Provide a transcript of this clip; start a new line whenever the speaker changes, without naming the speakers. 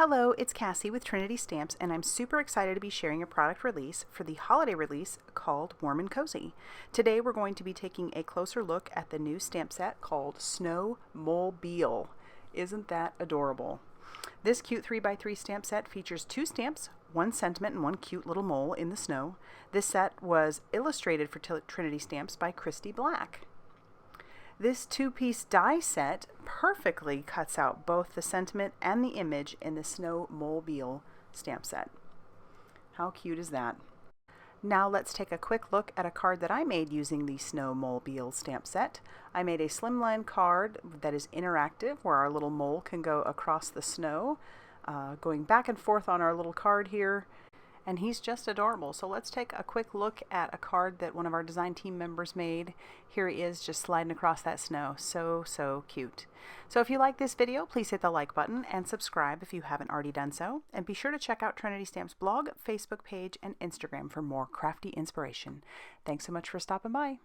Hello, it's Cassie with Trinity Stamps, and I'm super excited to be sharing a product release for the holiday release called Warm and Cozy. Today we're going to be taking a closer look at the new stamp set called Snow Mole-bile. Isn't that adorable? This cute 3x3 stamp set features 2 stamps, 1 sentiment and 1 cute little mole in the snow. This set was illustrated for Trinity Stamps by Christie Black. This 2-piece die set perfectly cuts out both the sentiment and the image in the Snow Mole-bile stamp set. How cute is that? Now let's take a quick look at a card that I made using the Snow Mole-bile stamp set. I made a slimline card that is interactive where our little mole can go across the snow, going back and forth on our little card here. And he's just adorable. So let's take a quick look at a card that one of our design team members made. Here he is just sliding across that snow. So cute. So if you like this video, please hit the like button and subscribe if you haven't already done so. And be sure to check out Trinity Stamps blog, Facebook page, and Instagram for more crafty inspiration. Thanks so much for stopping by.